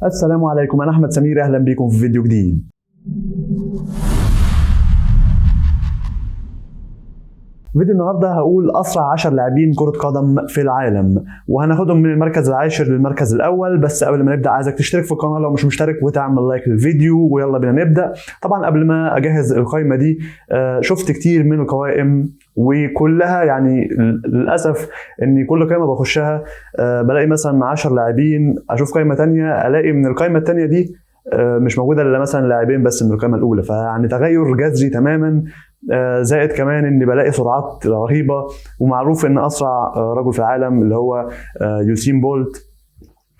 السلام عليكم، أنا أحمد سمير، أهلا بكم في فيديو جديد. فيديو النهارده هقول أسرع 10 لاعبين كرة قدم في العالم، وهناخدهم من المركز العاشر للمركز الأول. بس قبل ما نبدأ عايزك تشترك في القناة لو مش مشترك وتعمل لايك للفيديو، ويلا بينا نبدأ. طبعا قبل ما أجهز القائمة دي شفت كتير من القوائم، وكلها يعني للأسف إني كل قائمة بخشها بلاقي مثلا 10 لاعبين، أشوف قائمة تانية ألاقي من القائمة التانية دي مش موجودة إلا مثلا لاعبين بس من القائمة الأولى، فيعني تغير جذري تماما. زائد كمان اني بلاقي سرعات رهيبه، ومعروف ان اسرع رجل في العالم اللي هو يوسين بولت،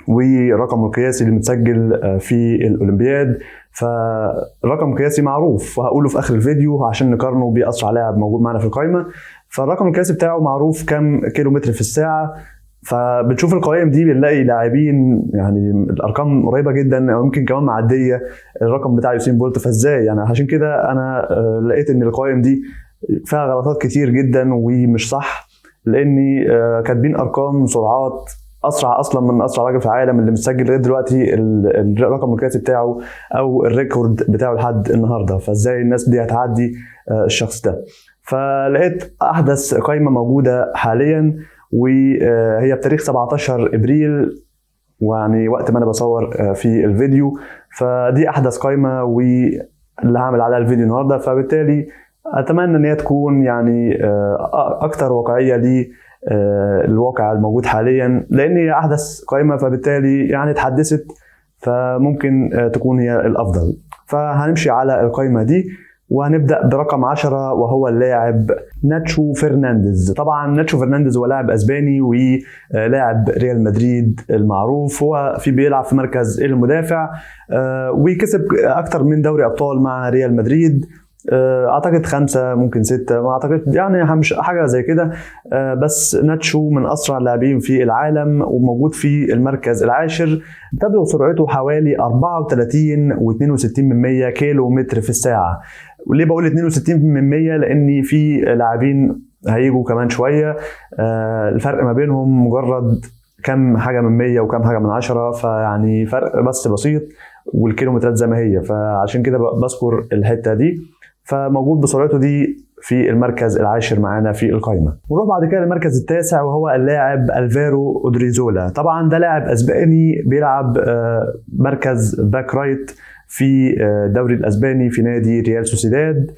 ورقمه القياسي اللي متسجل في الاولمبياد، فرقم قياسي معروف وهقوله في اخر الفيديو عشان نقارنه باسرع لاعب موجود معنا في القائمه. فالرقم القياسي بتاعه معروف كم كيلومتر في الساعه. فبنشوف القوائم دي بنلاقي لاعبين يعني الارقام قريبه جدا او يمكن كمان معديه الرقم بتاع يوسين بولت. فازاي يعني؟ عشان كده انا لقيت ان القوائم دي فيها غلطات كتير جدا ومش صح، لاني كاتبين ارقام سرعات اسرع اصلا من اسرع راجل في العالم اللي مسجل لغايه دلوقتي الرقم القياسي بتاعه او الريكورد بتاعه لحد النهارده. فازاي الناس دي هتعدي الشخص ده؟ فلقيت احدث قائمه موجوده حاليا، وهي بتاريخ 17 ابريل، ويعني وقت ما انا بصور في الفيديو. فدي احدث قائمه واللي هعمل عليها الفيديو النهارده، فبالتالي اتمنى ان هي تكون يعني اكتر واقعيه للواقع الموجود حاليا، لان هي احدث قائمه فبالتالي يعني اتحدثت، فممكن تكون هي الافضل. فهنمشي على القائمه دي وهنبدأ برقم 10 وهو اللاعب ناتشو فرنانديز. طبعا ناتشو فرنانديز هو لاعب اسباني ولاعب ريال مدريد المعروف، هو بيلعب في مركز المدافع، وكسب اكتر من دوري ابطال مع ريال مدريد، اعتقد 5 ممكن 6، ما اعتقد يعني مش حاجه زي كده. بس ناتشو من اسرع اللاعبين في العالم وموجود في المركز العاشر. تبلغ سرعته حوالي 34.62 كيلو متر في الساعه. وليه بقول 62%؟ لان في لاعبين هيجوا كمان شويه الفرق ما بينهم مجرد كم حاجه من 100 وكم حاجه من 10، فيعني فرق بس بسيط والكيلومترات زي ما هي، فعشان كده بذكر الحته دي. فموجود بسرعته دي في المركز العاشر معانا في القائمه. ونروح بعد كده للمركز التاسع وهو اللاعب الفارو اودريزولا. طبعا ده لاعب اسباني بيلعب مركز باك رايت في الدوري الاسباني في نادي ريال سوسيداد.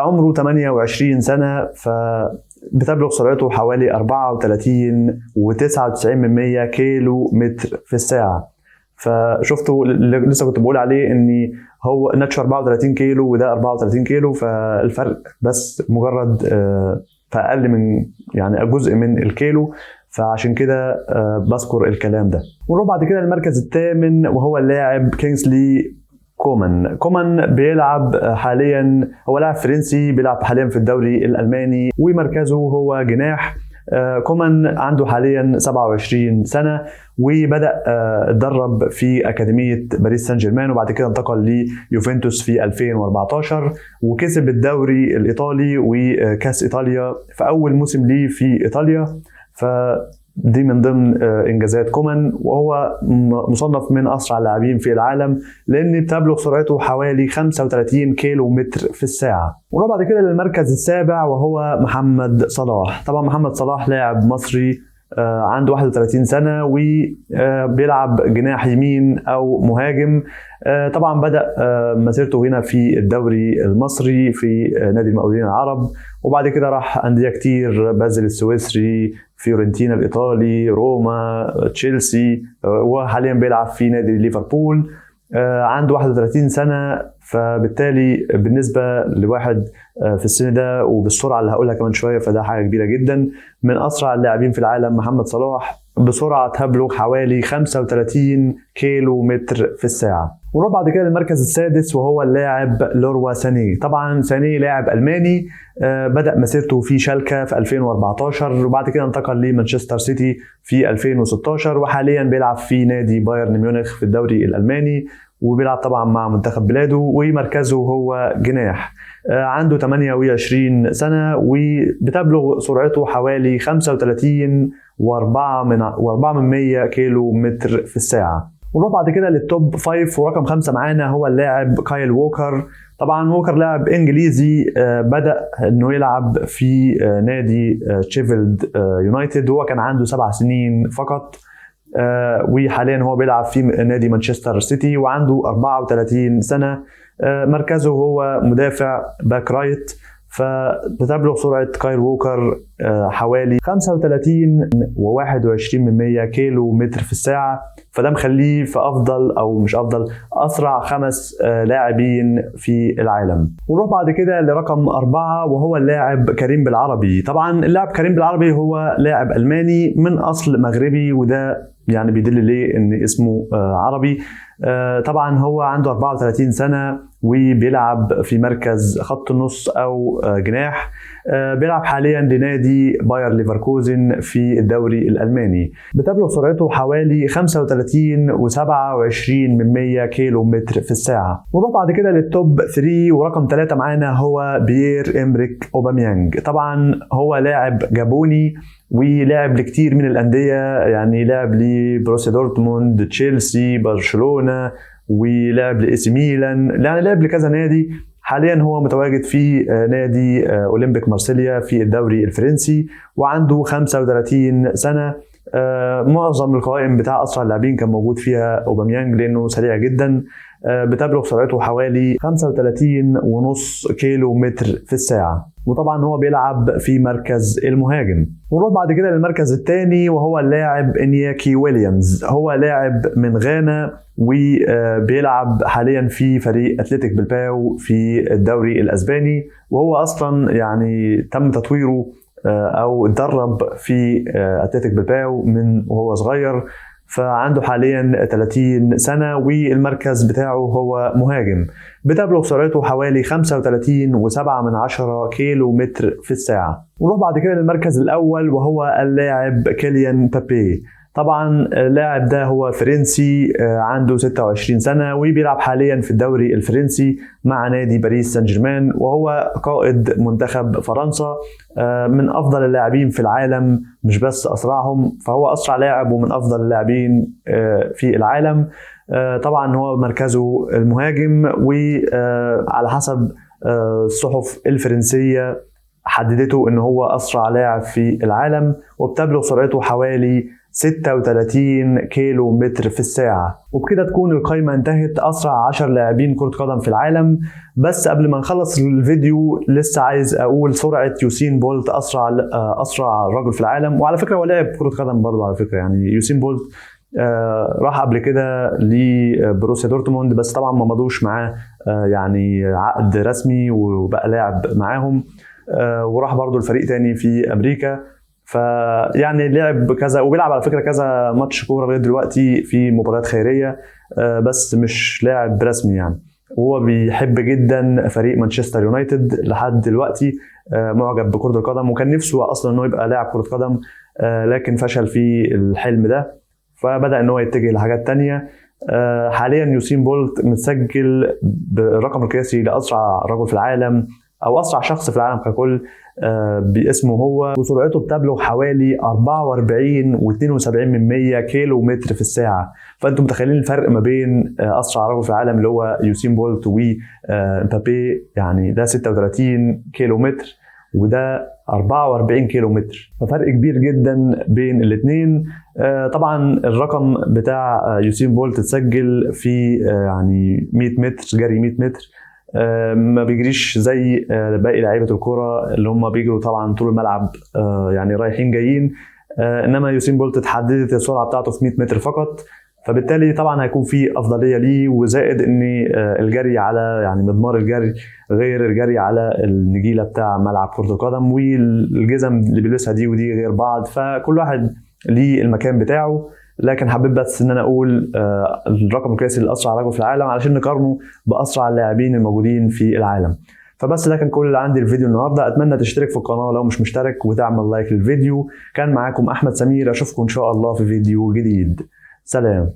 عمره 28 سنه، بتبلغ سرعته حوالي 34.99 كيلو متر في الساعه. فشفتوا لسه كنت بقول عليه ان هو ناتشو 34 كيلو وده 34 كيلو، فالفرق بس مجرد فاقل من يعني جزء من الكيلو، فعشان كده بذكر الكلام ده. ونروح بعد كده للمركز الثامن وهو اللاعب كينغسلي كومان بيلعب حاليا، هو لاعب فرنسي بيلعب حاليا في الدوري الالماني ومركزه هو جناح. كومان عنده حاليا 27 سنة، وبدأ اتدرب في أكاديمية باريس سان جيرمان، وبعد كده انتقل ليوفنتوس في 2014 وكسب الدوري الإيطالي وكاس إيطاليا في أول موسم ليه في إيطاليا. فدي من ضمن إنجازات كومان، وهو مصنف من أسرع اللاعبين في العالم لأن بتبلغ سرعته حوالي 35 كيلو متر في الساعة. ونروح بعد كده للمركز السابع وهو محمد صلاح. طبعا محمد صلاح لاعب مصري عنده 31 سنة وبيلعب جناح يمين أو مهاجم. طبعا بدأ مسيرته هنا في الدوري المصري في نادي المقاولين العرب، وبعد كده راح أندية كتير، بازل السويسري، فيورنتينا الإيطالي، روما، تشيلسي، وحاليا بيلعب في نادي ليفربول. عنده 31 سنة، فبالتالي بالنسبة لواحد في السن ده وبالسرعة اللي هقولها كمان شوية فده حاجة كبيرة جدا. من أسرع اللاعبين في العالم محمد صلاح بسرعة تبلغ حوالي 35 كيلو متر في الساعة. ونروح بعد كده للمركز السادس وهو اللاعب لوروا ساني. طبعا ساني لاعب ألماني بدأ مسيرته في شالكة في 2014 وبعد كده انتقل لمانشستر سيتي في 2016 وحاليا بيلعب في نادي بايرن ميونخ في الدوري الألماني، وبيلعب طبعا مع منتخب بلاده ومركزه هو جناح. عنده 28 سنة وبتبلغ سرعته حوالي 35.4 كيلو متر في الساعة. ونروح بعد كده للتوب 5، ورقم 5 معانا هو اللاعب كايل ووكر. طبعا ووكر لاعب انجليزي، بدأ انه يلعب في نادي شيفيلد يونايتد وهو كان عنده 7 سنين فقط، وحاليا هو بيلعب في نادي مانشستر سيتي وعنده 34 سنة. مركزه هو مدافع باك رايت. فبتبلغ سرعة كايل ووكر حوالي 35.21 كيلو متر في الساعة، فده مخليه في أفضل أو مش أفضل أسرع 5 لاعبين في العالم. ونروح بعد كده لرقم 4 وهو اللاعب كريم بالعربي. طبعا اللاعب كريم بالعربي هو لاعب ألماني من أصل مغربي، وده يعني بيدل ليه ان اسمه عربي. طبعا هو عنده 34 سنة وبيلعب في مركز خط النص او جناح. بيلعب حاليا لنادي باير ليفركوزن في الدوري الألماني. بتبلغ سرعته حوالي 35.27 كيلو متر في الساعة. ونروح بعد كده للتوب 3، ورقم 3 معانا هو بيير إمريك أوباميانج. طبعا هو لاعب جابوني ولعب لكتير من الأندية، يعني لعب لبروسيا دورتموند، تشيلسي، برشلونة، ولعب لإي سي ميلان، يعني لعب لكذا نادي. حاليا هو متواجد في نادي أولمبيك مارسيليا في الدوري الفرنسي وعنده 35 سنة. معظم القوائم بتاع أسرع اللاعبين كان موجود فيها أوباميانج لأنه سريع جدا. بتبلغ سرعته حوالي 35.5 كيلو متر في الساعة، وطبعا هو بيلعب في مركز المهاجم. ونروح بعد كده للمركز الثاني وهو اللاعب إنياكي ويليامز. هو لاعب من غانا وبيلعب حاليا في فريق أتلتيك بلباو في الدوري الأسباني، وهو أصلا يعني تم تطويره أو اتدرب في أتلتيك بلباو من وهو صغير. فعنده حاليا 30 سنة والمركز بتاعه هو مهاجم. بتبلغ سرعته حوالي 35.7 كيلو متر في الساعة. ونروح بعد كده للمركز الأول وهو اللاعب كيليان مبابي. طبعا اللاعب ده هو فرنسي، عنده 26 سنة وبيلعب حاليا في الدوري الفرنسي مع نادي باريس سان جيرمان، وهو قائد منتخب فرنسا. من أفضل اللاعبين في العالم، مش بس أسرعهم، فهو أسرع لاعب ومن أفضل اللاعبين في العالم. طبعا هو مركزه المهاجم، وعلى حسب الصحف الفرنسية حددته إنه هو أسرع لاعب في العالم، وبتبلغ سرعته حوالي 36 كيلو متر في الساعة. وبكده تكون القائمة انتهت، أسرع 10 لاعبين كرة قدم في العالم. بس قبل ما نخلص الفيديو لسه عايز أقول سرعة يوسين بولت، أسرع رجل في العالم. وعلى فكرة هو لاعب كرة قدم برضه على فكرة، يعني يوسين بولت راح قبل كده لبروسيا دورتموند، بس طبعا ما مضوش معاه يعني عقد رسمي وبقى لاعب معاهم. وراح برضه الفريق تاني في أمريكا. فيعني لعب كذا وبيلعب على فكره كذا ماتش كوره لغايه دلوقتي في مباريات خيريه، بس مش لاعب رسمي يعني. وهو بيحب جدا فريق مانشستر يونايتد لحد دلوقتي، معجب بكره القدم، وكان نفسه اصلا انه يبقى لاعب كره قدم، لكن فشل في الحلم ده فبدا ان هو يتجه لحاجات تانية. حاليا يوسين بولت متسجل بالرقم القياسي لاسرع رجل في العالم او اسرع شخص في العالم ككل باسمه هو، وسرعته بتبلغ حوالي 44.72 كيلو متر في الساعة. فانتم متخيلين الفرق ما بين اسرع رجل في العالم اللي هو يوسين بولت ومبابي، يعني ده 36 كيلو متر وده 44 كيلو متر، ففرق كبير جدا بين الاثنين. طبعا الرقم بتاع يوسين بولت اتسجل في يعني 100 متر جري 100 متر، ما بيجريش زي باقي لعيبه الكره اللي هم بيجروا طبعا طول الملعب يعني رايحين جايين. انما يوسين بولت اتحددت السرعه بتاعته في 100 متر فقط، فبالتالي طبعا هيكون في افضليه ليه. وزائد ان الجري على يعني مضمار الجري غير الجري على النجيله بتاع ملعب كره القدم، والجزم اللي بيلبسها دي ودي غير بعض، فكل واحد ليه المكان بتاعه. لكن حبيت بس ان انا اقول الرقم القياسي لاسرع رجل في العالم علشان نقارنه باسرع اللاعبين الموجودين في العالم. فبس ده كان كل اللي عندي الفيديو النهارده. اتمنى تشترك في القناه لو مش مشترك وتعمل لايك للفيديو. كان معاكم احمد سمير، اشوفكم ان شاء الله في فيديو جديد. سلام.